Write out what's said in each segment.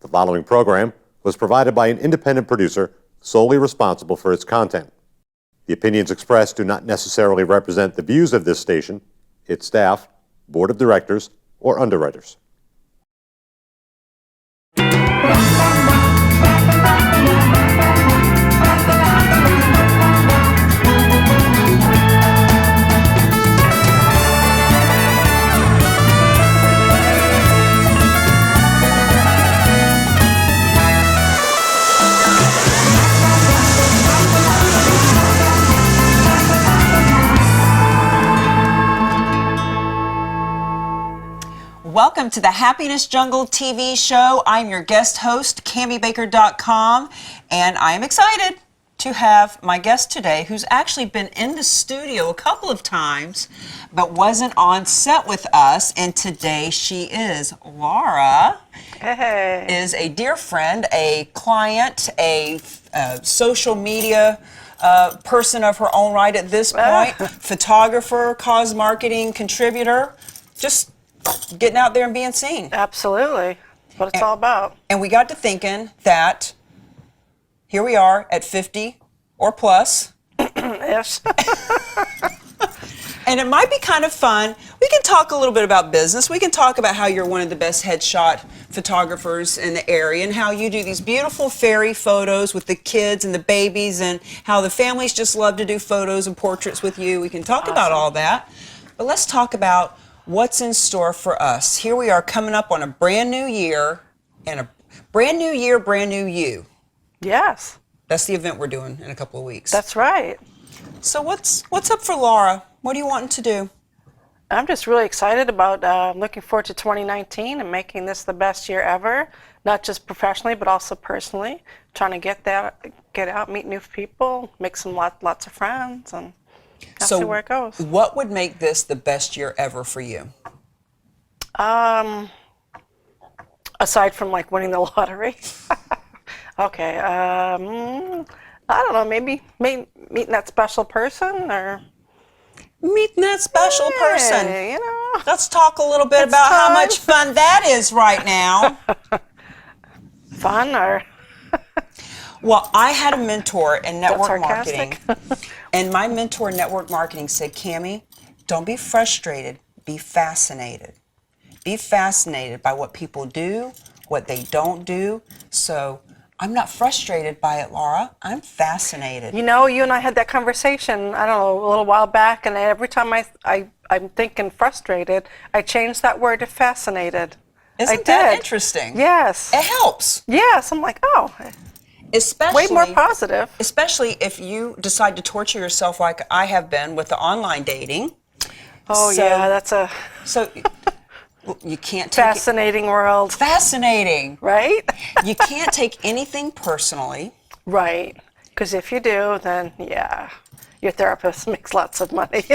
The following program was provided by an independent producer solely responsible for its content. The opinions expressed do not necessarily represent the views of this station, its staff, board of directors, or underwriters. Welcome to the Happiness Jungle TV show. I'm your guest host, CamiBaker.com, and I am excited to have my guest today, who's actually been in the studio a couple of times, but wasn't on set with us, and today she is. Laura is a dear friend, a client, a social media person of her own right at this point, photographer, cause marketing contributor, just getting out there and being seen. Absolutely. What it's all about. And we got to thinking that here we are at 50 or plus. Yes. And it might be kind of fun. We can talk a little bit about business. We can talk about how you're one of the best headshot photographers in the area and how you do these beautiful fairy photos with the kids and the babies and how the families just love to do photos and portraits with you. We can talk about all that. But let's talk about what's in store for us. Here we are coming up on a brand new year, and a brand new year, brand new you. Yes. That's the event we're doing in a couple of weeks. That's right. So what's up for Laura? What are you wanting to do? I'm just really excited about looking forward to 2019 and making this the best year ever, not just professionally, but also personally. Trying to get out, meet new people, make some lots of friends, and see where it goes. What would make this the best year ever for you? Aside from like winning the lottery. Okay. I don't know. Maybe meeting that special person or. Meeting that special person. You know. Let's talk a little bit about how much fun that is right now. Fun or. Well, I had a mentor in network That's marketing, and my mentor in network marketing said, Cami, don't be frustrated, be fascinated. Be fascinated by what people do, what they don't do. So I'm not frustrated by it, Laura. I'm fascinated. You know, you and I had that conversation, I don't know, a little while back, and every time I'm thinking frustrated, I changed that word to fascinated. Isn't that interesting? Yes. It helps. Yes, I'm like, oh. Especially, way more positive. Especially if you decide to torture yourself like I have been with the online dating. Oh, yeah, that's a... So you can't take fascinating world. Fascinating. Right? You can't take anything personally. Right. Because if you do, then, yeah, your therapist makes lots of money.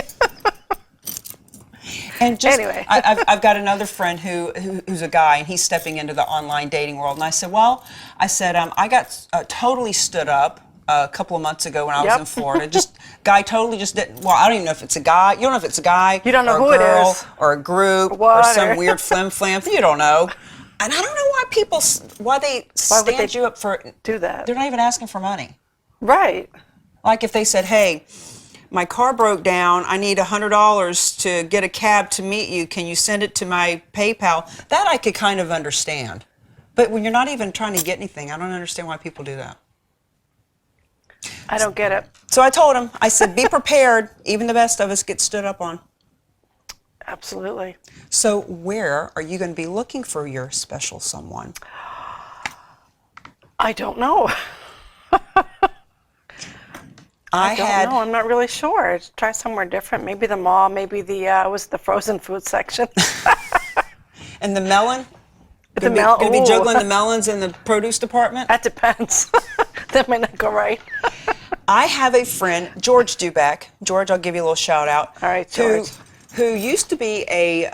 And just, anyway. I've got another friend who's a guy, and he's stepping into the online dating world. And I said, I got totally stood up a couple of months ago when I was in Florida. Guy totally just didn't, well, I don't even know if it's a guy. You don't know if it's a guy. You don't know or who a girl, it is. Or a group, or some weird flim-flam. You don't know. And I don't know why they stand you up for, do that. They're not even asking for money. Right. Like if they said, hey, my car broke down, I need $100 to get a cab to meet you, can you send it to my PayPal? That I could kind of understand. But when you're not even trying to get anything, I don't understand why people do that. I don't get it. So I told him, I said, be prepared, even the best of us get stood up on. Absolutely. So where are you going to be looking for your special someone? I don't know. I don't know. I'm not really sure. Try somewhere different. Maybe the mall. Maybe the frozen food section. And the melon? Going to be juggling the melons in the produce department? That depends. That might not go right. I have a friend, George Duback. George, I'll give you a little shout out. All right, George. Who used to be a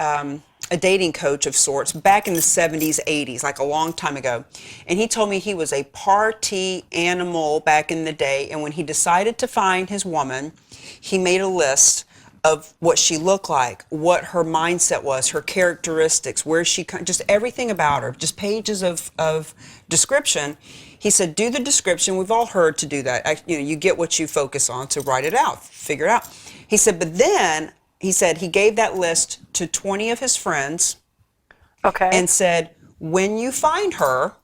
dating coach of sorts back in the 70s, 80s, like a long time ago. And he told me he was a party animal back in the day. And when he decided to find his woman, he made a list of what she looked like, what her mindset was, her characteristics, where she, just everything about her, just pages of description. He said, do the description. We've all heard to do that. You get what you focus on, to write it out, figure it out. He said, but then, he said he gave that list to 20 of his friends. Okay. And said, when you find her,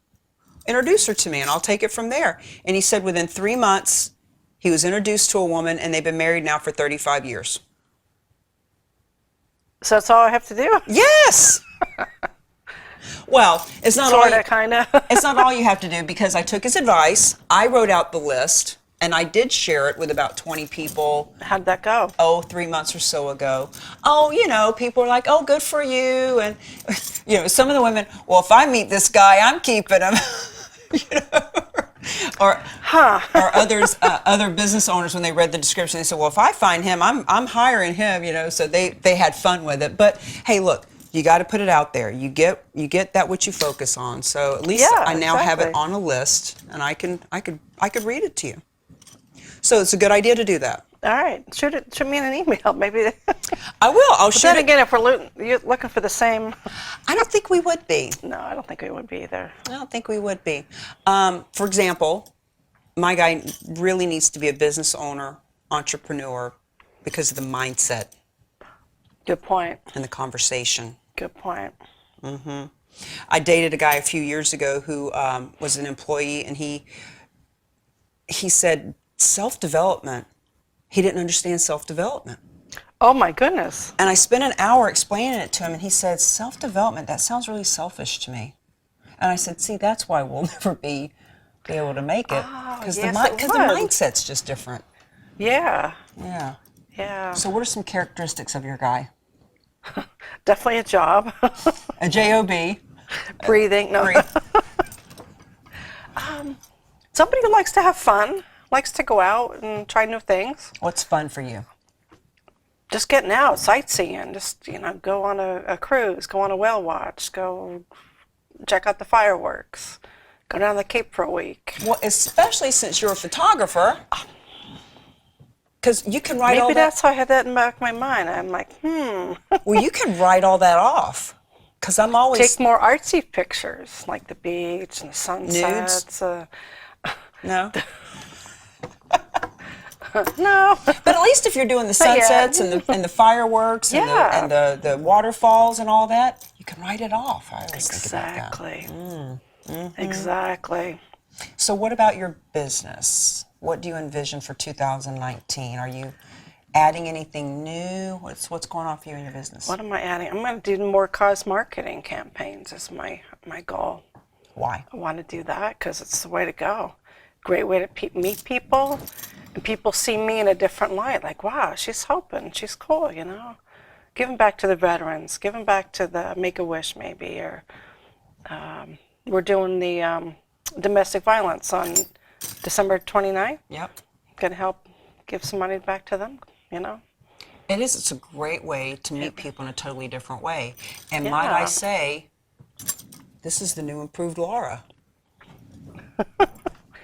introduce her to me and I'll take it from there. And he said within 3 months, he was introduced to a woman and they've been married now for 35 years. So that's all I have to do? Yes! Well, it's not Sorta, all kinda. It's not all you have to do, because I took his advice. I wrote out the list and I did share it with about 20 people. How'd that go? 3 months or so ago. People are like, oh, good for you. And, some of the women, well, if I meet this guy, I'm keeping him. Or others, other business owners, when they read the description, they said, well, if I find him, I'm hiring him, so they had fun with it. But hey, look, you got to put it out there. You get that what you focus on. So at least I now have it on a list, and I could read it to you. So it's a good idea to do that. All right, shoot me in an email, maybe. I will. I'll shoot Then it. again, if you're looking for the same, I don't think we would be. no, I don't think we would be either. I don't think we would be. For example, my guy really needs to be a business owner, entrepreneur, because of the mindset Good point. and the conversation. Good point. I dated a guy a few years ago who was an employee, and he said self-development. He didn't understand self-development. Oh my goodness. And I spent an hour explaining it to him, and he said, self-development, that sounds really selfish to me. And I said, see, that's why we'll never be able to make it. Because yes, the mindset's just different. Yeah. Yeah. Yeah. So what are some characteristics of your guy? Definitely a job. A J-O-B. Breathing. No. Breathe. Somebody who likes to have fun, likes to go out and try new things. What's fun for you? Just getting out, sightseeing, just, go on a cruise, go on a whale watch, go check out the fireworks, go down the Cape for a week. Well, especially since you're a photographer, because you can write all Maybe that. that's how I had that in the back of my mind. I'm like, Well, you can write all that off, because I'm always take more artsy pictures, like the beach and the sunsets. no. No. But at least if you're doing the yeah. sunsets and the fireworks Yeah. and the waterfalls and all that, you can write it off. I always think about that. Exactly. Exactly. So what about your business? What do you envision for 2019? Are you adding anything new? What's going on for you in your business? What am I adding? I'm going to do more cause marketing campaigns is my goal. Why? I want to do that because it's the way to go. Great way to meet people, and people see me in a different light. Like, wow, she's helping, she's cool, Giving back to the veterans, giving back to the Make-A-Wish maybe, or we're doing the domestic violence on December 29th. Yep. Going to help give some money back to them, It is. It's a great way to meet people in a totally different way. And Yeah. might I say, this is the new improved Laura.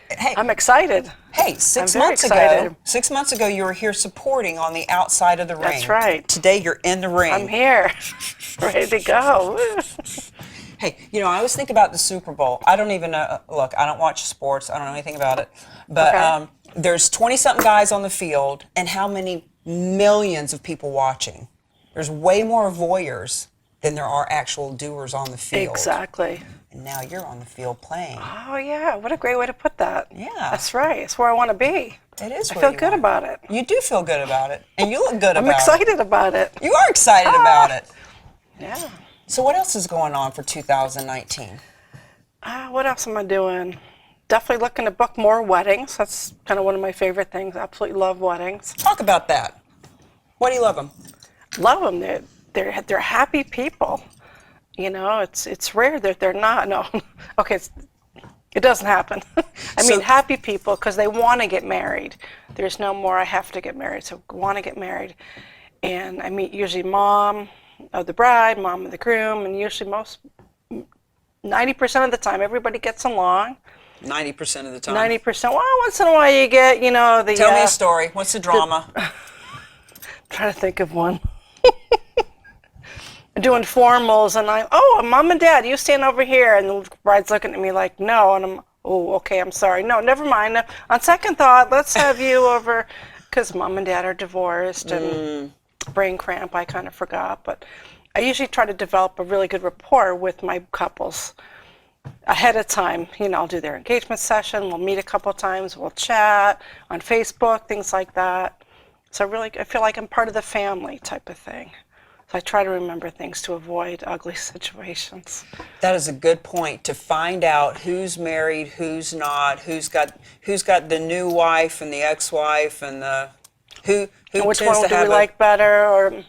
Hey, I'm excited. hey, I'm 6 very months excited. ago, 6 months ago, you were here supporting on the outside of the ring. That's right. Today, you're in the ring. I'm here, ready to go. Woo. Hey, I always think about the Super Bowl. I don't even know. Look, I don't watch sports. I don't know anything about it. But Okay. there's 20-something guys on the field, and how many millions of people watching? There's way more voyeurs than there are actual doers on the field. Exactly. And now you're on the field playing. Oh yeah, what a great way to put that. Yeah. That's right. It's where I want to be. It is. I where feel you good are. about it. You do feel good about it, and you look good I'm about it. excited about it. You are excited about it. Yeah. So what else is going on for 2019? What else am I doing? Definitely looking to book more weddings. That's kind of one of my favorite things. Absolutely love weddings. Talk about that. Why do you love them? Love them. They're happy people. It's rare that they're not. No. Okay. It doesn't happen. I mean, happy people because they want to get married. There's no more I have to get married. So want to get married. And I meet usually mom of the bride, mom of the groom, and usually 90% of the time everybody gets along. 90% of the time. 90%. Well, once in a while you get, Tell me a story. What's the drama? trying to think of one. Doing formals, and Mom and Dad, you stand over here, and the bride's looking at me like, no, and I'm, oh, okay, I'm sorry. No, never mind. On second thought, let's have you over, because Mom and Dad are divorced, and brain cramp, I kind of forgot, but I usually try to develop a really good rapport with my couples ahead of time. You know, I'll do their engagement session, we'll meet a couple of times, we'll chat on Facebook, things like that. So really, I feel like I'm part of the family type of thing. So I try to remember things to avoid ugly situations. That is a good point, to find out who's married, who's not, who's got the new wife and the ex-wife, and the who And which tends one to do we have like better, or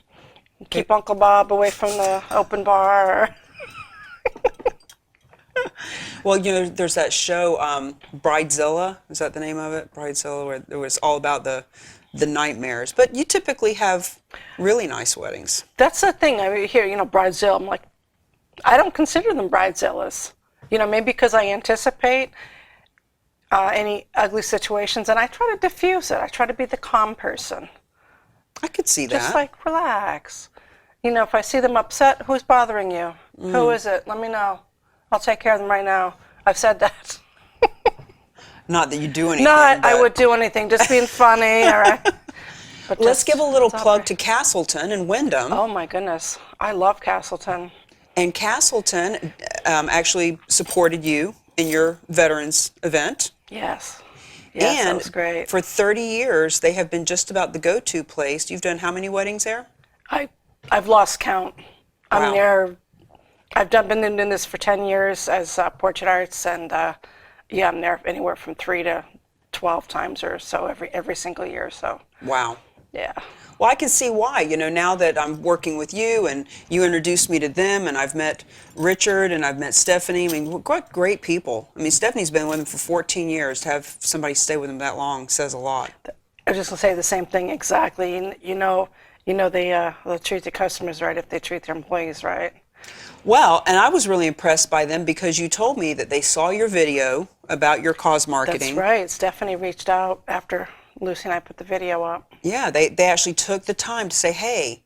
keep Uncle Bob away from the open bar? Well, you know, there's that show, Bridezilla, is that the name of it? Bridezilla, where it was all about the nightmares. But you typically have really nice weddings. That's the thing. I hear, you know, bridezilla. I'm like, I don't consider them bridezillas. You know, maybe because I anticipate any ugly situations, and I try to diffuse it. I try to be the calm person. I could see that. Just like, relax. You know, if I see them upset, who's bothering you? Who is it? Let me know. I'll take care of them right now. I've said that. Not that you do anything. Not but I would do anything, just being funny, all right? But let's just give a little plug stop to Castleton and Wyndham. Oh my goodness, I love Castleton. And Castleton actually supported you in your veterans event. Yes. Yes, that And was great. for 30 years, they have been just about the go-to place. You've done how many weddings there? I've lost count. Wow. I'm there. I've been doing this for 10 years as portrait arts, and yeah, I'm there anywhere from 3 to 12 times or so every single year. So Wow. yeah. Well, I can see why. You know, now that I'm working with you and you introduced me to them, and I've met Richard and I've met Stephanie. I mean, what great people. I mean, Stephanie's been with them for 14 years. To have somebody stay with them that long says a lot. I was just gonna say the same thing exactly. And they'll treat the customers right if they treat their employees right. Well, and I was really impressed by them because you told me that they saw your video about your cause marketing. That's right. Stephanie reached out after Lucy and I put the video up. Yeah, they actually took the time to say, hey,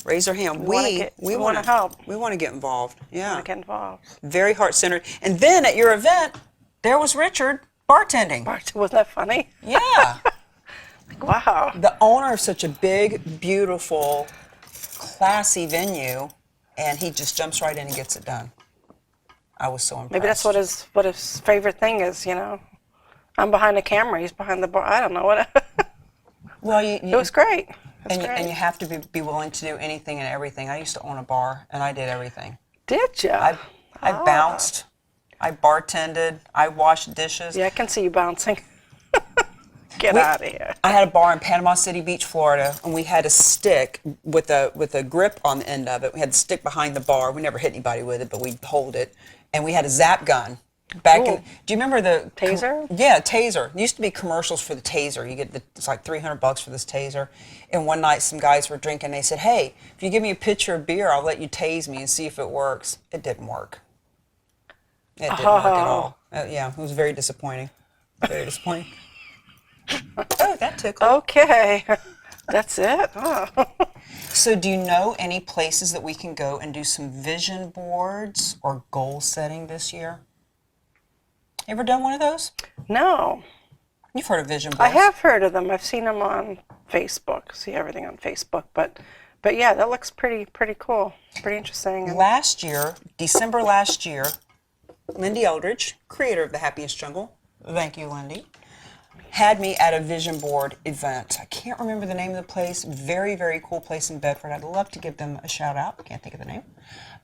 raise their hand. We want to help. We want to get involved. Yeah. Want to get involved. Very heart-centered. And then at your event, there was Richard bartending. Wasn't that funny? Yeah. Wow. The owner of such a big, beautiful, classy venue, and he just jumps right in and gets it done. I was so impressed. Maybe that's what his favorite thing is, you know. I'm behind the camera, he's behind the bar. I don't know what. Well, it was great. And you have to be willing to do anything and everything. I used to own a bar, and I did everything. Did you? I bounced, I bartended, I washed dishes. Yeah, I can see you bouncing. Get out of here. I had a bar in Panama City Beach, Florida, and we had a stick with a grip on the end of it. We had the stick behind the bar. We never hit anybody with it, but we'd hold it. And we had a zap gun. Do you remember the taser? Yeah, taser. There used to be commercials for the taser. You get it's like $300 for this taser. And one night some guys were drinking. They said, "Hey, if you give me a pitcher of beer, I'll let you tase me and see if it works." It didn't work. It didn't work at all. Yeah, it was very disappointing. Very disappointing. Oh, that tickled. Okay, that's it. Oh. So do you know any places that we can go and do some vision boards or goal setting this year? Ever done one of those? No. You've heard of vision boards. I have heard of them. I've seen them on Facebook. See everything on Facebook, but yeah, that looks pretty cool. Pretty interesting. Last year, December last year, Lyn-Dee Eldridge, creator of The Happiest Jungle, thank you, Lyn-Dee, had me at a vision board event. I can't remember the name of the place. Very, very cool place in Bedford. I'd love to give them a shout out. I can't think of the name.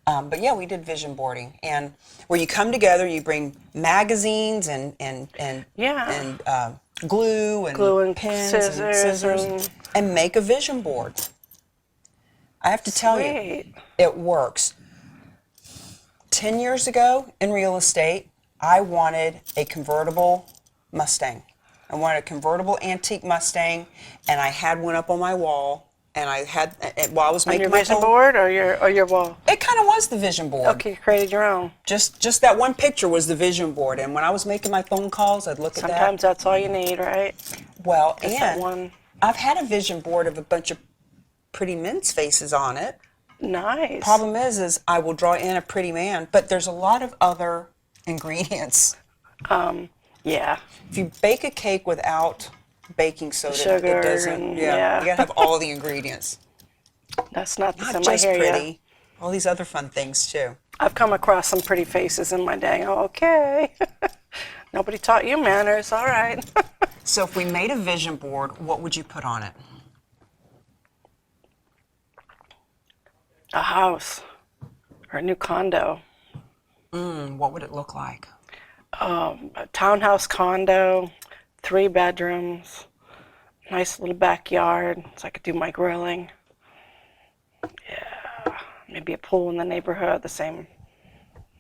But yeah, we did vision boarding, and where you come together, you bring magazines and glue and pens and scissors and make a vision board. I have to tell you, it works. 10 years ago in real estate, I wanted a convertible Mustang. I wanted a convertible antique Mustang, and I had one up on my wall. And I had, while I was making my vision board or your wall? It kind of was the vision board. Okay, you created your own. Just that one picture was the vision board. And when I was making my phone calls, I'd look at that. Sometimes that's all you need, right? Well, Just and that one. I've had a vision board of a bunch of pretty men's faces on it. Nice. Problem is I will draw in a pretty man, but there's a lot of other ingredients. Yeah. If you bake a cake without baking soda, Sugar it doesn't. and- Yeah, yeah. you gotta have all the ingredients. That's not the Not same. I just hear ya. pretty. All these other fun things too. I've come across some pretty faces in my day. Oh, okay. Nobody taught you manners. All right. So if we made a vision board, what would you put on it? A house or a new condo. What would it look like? A townhouse condo, 3 bedrooms, nice little backyard so I could do my grilling. Yeah, maybe a pool in the neighborhood, the same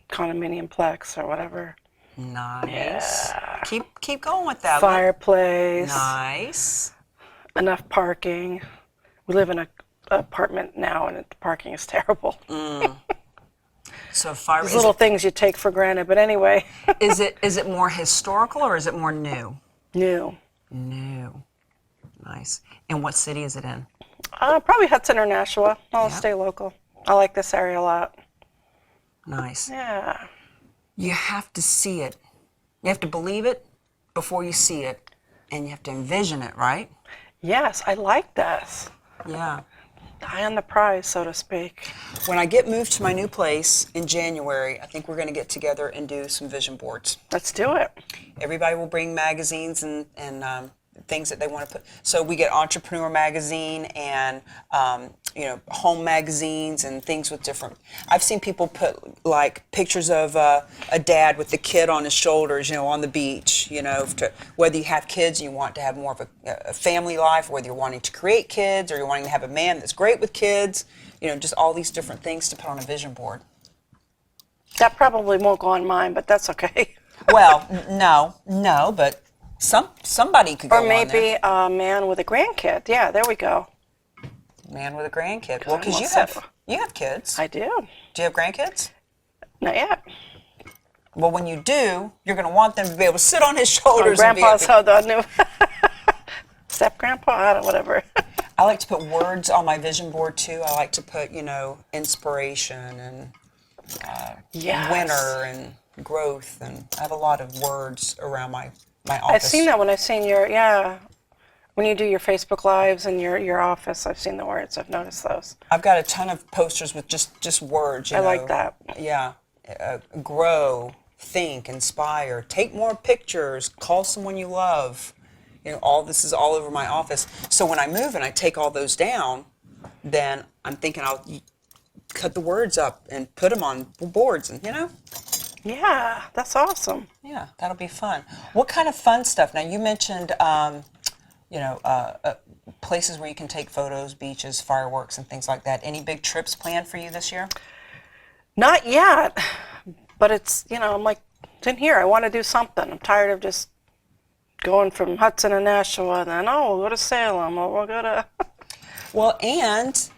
condominium plex or whatever. Nice. Yeah. Keep going with that. Fireplace, Nice. enough parking. We live in an apartment now and the parking is terrible. So fire. There's little things you take for granted, but anyway. Is it more historical or is it more new? New. New. Nice. And what city is it in? Probably Hudson or Nashua. I'll Yeah. stay local. I like this area a lot. Nice. Yeah. You have to see it. You have to believe it before you see it. And you have to envision it, right? Yes, I like this. Yeah. Eye on the prize, so to speak. When I get moved to my new place in January, I think we're going to get together and do some vision boards. Let's do it. Everybody will bring magazines and things that they want to put. So we get Entrepreneur magazine and home magazines and things with different. I've seen people put like pictures of a dad with the kid on his shoulders, on the beach. Whether you have kids and you want to have more of a family life, whether you're wanting to create kids or you're wanting to have a man that's great with kids. Just all these different things to put on a vision board. That probably won't go on mine, but that's okay. Well, no, but somebody could go Or on there. maybe a man with a grandkid. Yeah, there we go. Man with a grandkid. Well, because almost you have kids. I do. Do you have grandkids? Not yet. Well, when you do, you're going to want them to be able to sit on his Or shoulders. grandpa's how the new step grandpa, I don't whatever. I like to put words on my vision board too. I like to put, inspiration and Yes. winter and growth, and I have a lot of words around my office. I've seen that when I've seen when you do your Facebook Lives in your office, I've seen the words. I've noticed those. I've got a ton of posters with just words. I like that. Yeah. Grow, think, inspire, take more pictures, call someone you love. All this is all over my office. So when I move and I take all those down, then I'm thinking I'll cut the words up and put them on boards, and Yeah, that's awesome. yeah, that'll be fun. What kind of fun stuff? Now you mentioned, places where you can take photos, beaches, fireworks, and things like that. Any big trips planned for you this year? Not yet, but it's, I'm like, it's in here. I want to do something. I'm tired of just going from Hudson to Nashua, and then, we'll go to Salem, or we'll go to... Well, and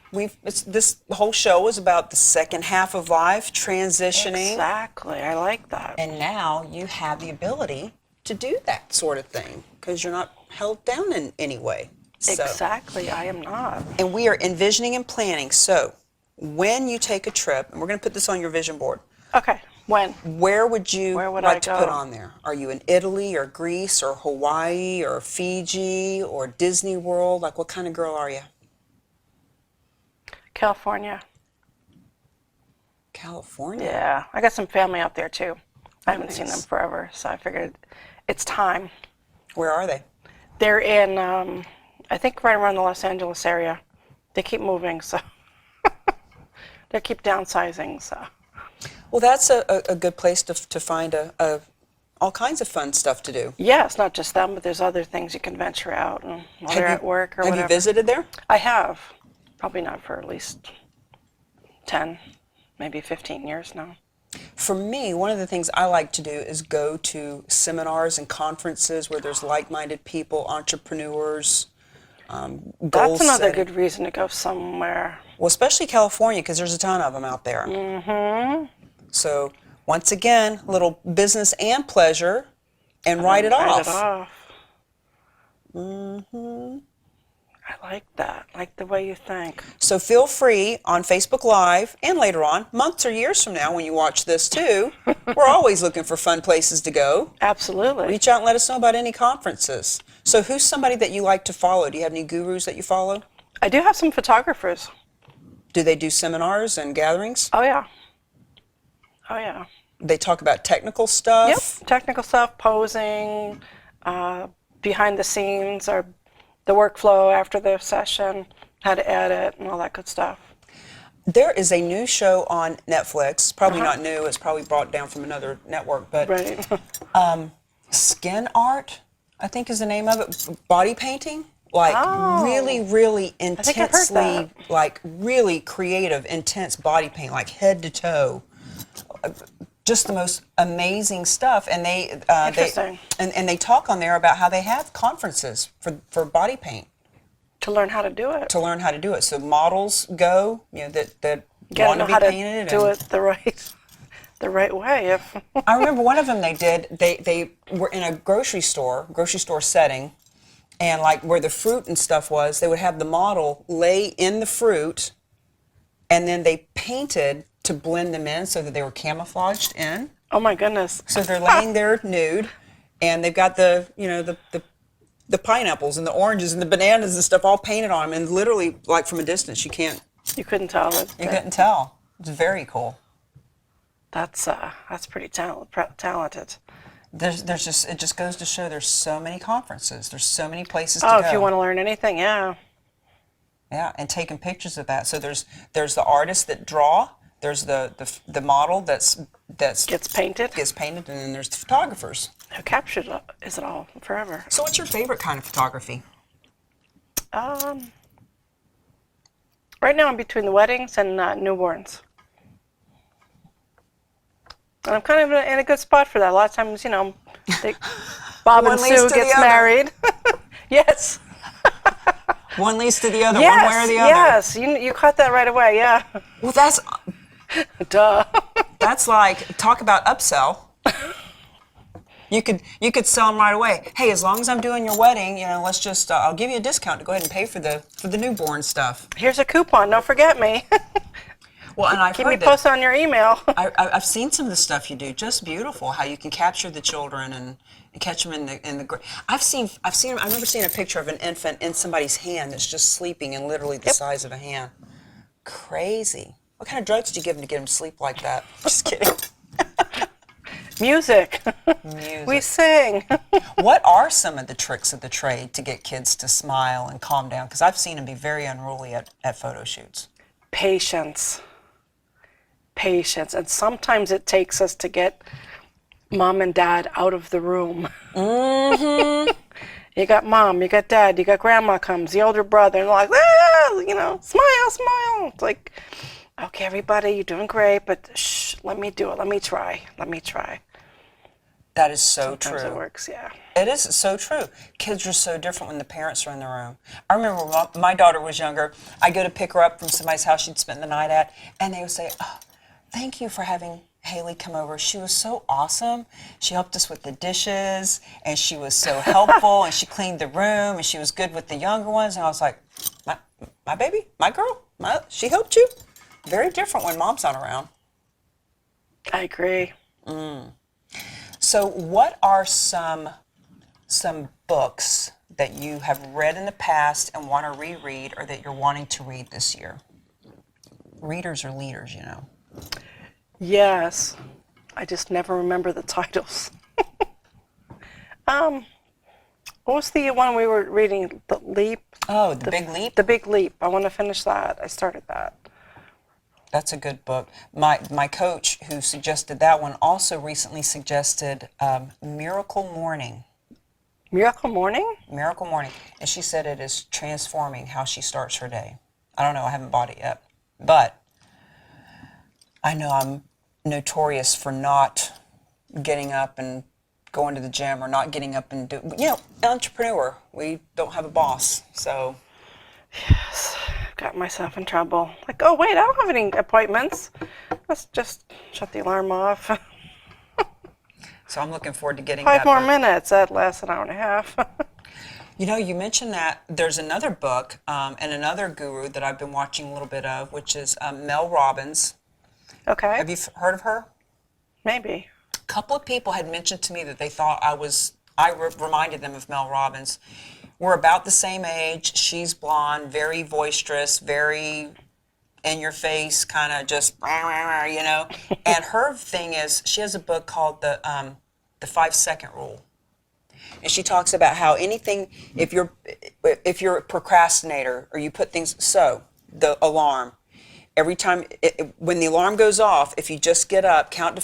this whole show is about the second half of life, transitioning. Exactly. I like that. And now you have the ability to do that sort of thing because you're not held down in any way. So, Exactly. I am not. and we are envisioning and planning. So when you take a trip, and we're going to put this on your vision board, Okay. When? where would you Where would like I to go? put on there? Are you in Italy or Greece or Hawaii or Fiji or Disney World? Like, what kind of girl are you? California. California? Yeah. I got some family out there, too. I haven't seen them forever, so I figured it's time. Where are they? They're in, I think, right around the Los Angeles area. They keep moving, so... they keep downsizing, so... Well, that's a good place to find all kinds of fun stuff to do. Yeah, it's not just them, but there's other things you can venture out and while they're at work or have whatever. you visited there? I have. Probably not for at least 10, maybe 15 years now. For me, one of the things I like to do is go to seminars and conferences where there's like-minded people, entrepreneurs, goal That's another setting. good reason to go somewhere. Well, especially California, because there's a ton of them out there. Mm-hmm. So, once again, a little business and pleasure, and write it off. Write it off. I like that. I like the way you think. So feel free on Facebook Live and later on, months or years from now when you watch this too. We're always looking for fun places to go. Absolutely. Reach out and let us know about any conferences. So who's somebody that you like to follow? Do you have any gurus that you follow? I do have some photographers. Do they do seminars and gatherings? Oh, yeah. Oh, yeah. They talk about technical stuff? Yep. Technical stuff, posing, behind the scenes, or the workflow after the session, how to edit, and all that good stuff. There is a new show on Netflix, probably not new, it's probably brought down from another network, but Right. Skin Art, I think is the name of it, body painting. Like really, really think I've heard intensely, that. like really creative, intense body paint, like head to toe. Just the most amazing stuff, and Interesting. they talk on there about how they have conferences for body paint To learn how to do it. to learn how to do it. So models go, that You gotta want know to be how to painted. do and- it the right way. If I remember one of them they were in a grocery store setting, and like where the fruit and stuff was, they would have the model lay in the fruit, and then they painted to blend them in so that they were camouflaged in. oh my goodness. So they're laying there nude, and they've got the pineapples and the oranges and the bananas and stuff all painted on them, and literally like from a distance you You couldn't tell it. couldn't tell. It's very cool. That's pretty talented. There's just it just goes to show there's so many conferences, there's so many places to go. Oh, if you want to learn anything, yeah. Yeah, and taking pictures of that. So there's the artists that draw, there's the model that's Gets painted. gets painted, and then there's the photographers. Who captured it? Is it all forever? So what's your favorite kind of photography? Right now I'm between the weddings and newborns. And I'm kind of in a good spot for that. A lot of times, Bob One and leads Sue to gets the other. married. Yes. One leads to the other, Yes. one way or the other. Yes. You caught that right away. Yeah. Well, that's Duh. like talk about upsell. You could sell them right away. Hey, as long as I'm doing your wedding, let's just I'll give you a discount to go ahead and pay for the newborn stuff. Here's a coupon. Don't forget me. Well, and I've Keep me heard that posted on your email. I've seen some of the stuff you do. Just beautiful. How you can capture the children and catch them in the. I remember seeing a picture of an infant in somebody's hand that's just sleeping and literally the size of a hand. Crazy. What kind of drugs do you give them to get them to sleep like that? Just kidding. Music. Music. We sing. What are some of the tricks of the trade to get kids to smile and calm down? Because I've seen them be very unruly at photo shoots. Patience. And sometimes it takes us to get mom and dad out of the room. Mm-hmm. You got mom, you got dad, you got grandma comes, the older brother, and they're like, smile. It's like, okay, everybody, you're doing great, but shh, let me do it. Let me try. That is so Sometimes true. it works, yeah. It is so true. Kids are so different when the parents are in the room. I remember when my daughter was younger, I'd go to pick her up from somebody's house she'd spent the night at, and they would say, oh, thank you for having Haley come over. She was so awesome. She helped us with the dishes, and she was so helpful, and she cleaned the room, and she was good with the younger ones. And I was like, my baby, my girl, she helped you? Very different when mom's not around. I agree. So what are some books that you have read in the past and want to reread, or that you're wanting to read this year? Readers are leaders, Yes. I just never remember the titles. What was the one we were reading? The Leap? Oh, The Big Leap? The Big Leap. I want to finish that. I started that. That's a good book. My coach, who suggested that one, also recently suggested Miracle Morning. Miracle Morning? Miracle Morning. And she said it is transforming how she starts her day. I don't know. I haven't bought it yet. But I know I'm notorious for not getting up and going to the gym, or not getting up and entrepreneur. We don't have a boss, so. Got myself in trouble. Like, oh wait, I don't have any appointments. Let's just shut the alarm off. So I'm looking forward to getting 5 that more book. minutes. That lasts an hour and a half. You know, you mentioned that there's another book and another guru that I've been watching a little bit of, which is Mel Robbins. Okay. Have you heard of her? Maybe. A couple of people had mentioned to me that they thought reminded them of Mel Robbins. We're about the same age. She's blonde, very boisterous, very in your face, kind of just, you know. And her thing is, she has a book called the 5-second rule. And she talks about how anything, if you're a procrastinator or you put things, so the alarm, every time, when the alarm goes off, if you just get up, count to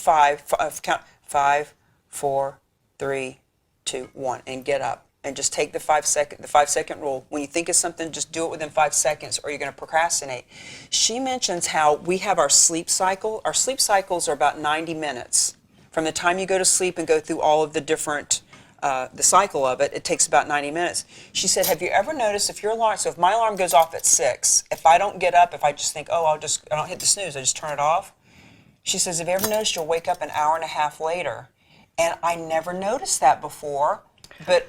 count 5, 4, 3, 2, 1, and get up. And just take the 5-second rule. When you think of something, just do it within 5 seconds or you're going to procrastinate. She mentions how we have our sleep cycle. Our sleep cycles are about 90 minutes. From the time you go to sleep and go through all of the different, the cycle of it, it takes about 90 minutes. She said, have you ever noticed if your alarm, so if my alarm goes off at 6, if I don't get up, if I just think, oh, I don't hit the snooze, I just turn it off. She says, have you ever noticed you'll wake up an hour and a half later? And I never noticed that before, but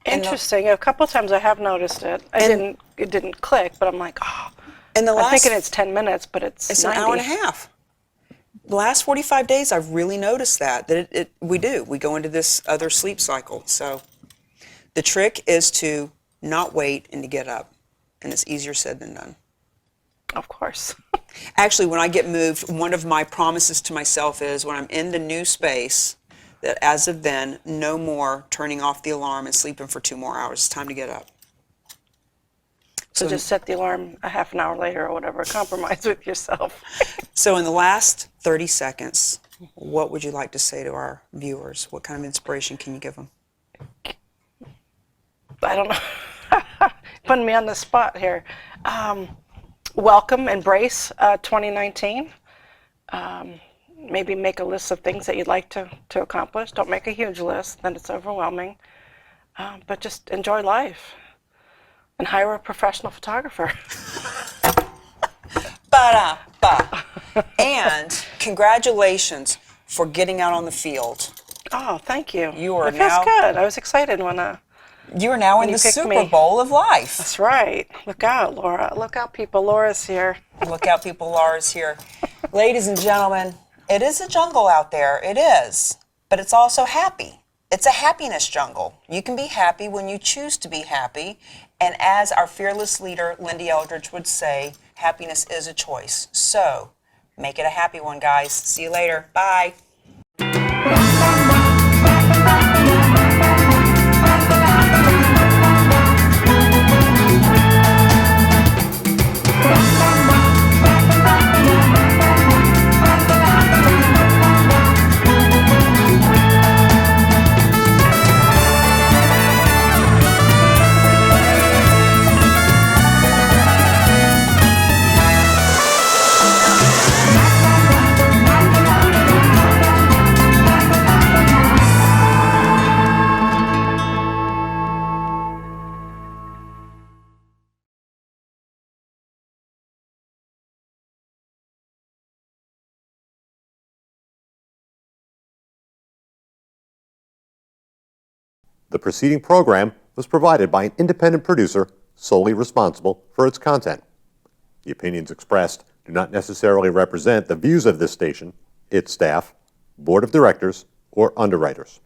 Interesting. A couple times I have noticed it. It didn't click, but I'm like, oh. And I'm thinking it's 10 minutes, but it's 90. an hour and a half. The last 45 days, I've really noticed that we do. We go into this other sleep cycle. So the trick is to not wait and to get up. And it's easier said than done. Of course. Actually, when I get moved, one of my promises to myself is when I'm in the new space, that as of then, no more turning off the alarm and sleeping for 2 more hours. It's time to get up. So just set the alarm a half an hour later or whatever. Compromise with yourself. So in the last 30 seconds, what would you like to say to our viewers? What kind of inspiration can you give them? I don't know. Putting me on the spot here. Welcome, embrace 2019. Maybe make a list of things that you'd like to accomplish. Don't make a huge list, then it's overwhelming. But just enjoy life and hire a professional photographer. Ba-da-ba. And congratulations for getting out on the field. Oh, thank you. You are it feels good. I was excited when you are now in the Super Bowl of life. That's right. Look out, Laura. Look out, people. Laura's here. Look out, people. Laura's here. Ladies and gentlemen, it is a jungle out there. It is. But it's also happy. It's a happiness jungle. You can be happy when you choose to be happy. And as our fearless leader, Lyn-Dee Eldridge, would say, happiness is a choice. So make it a happy one, guys. See you later. Bye. The preceding program was provided by an independent producer solely responsible for its content. The opinions expressed do not necessarily represent the views of this station, its staff, board of directors, or underwriters.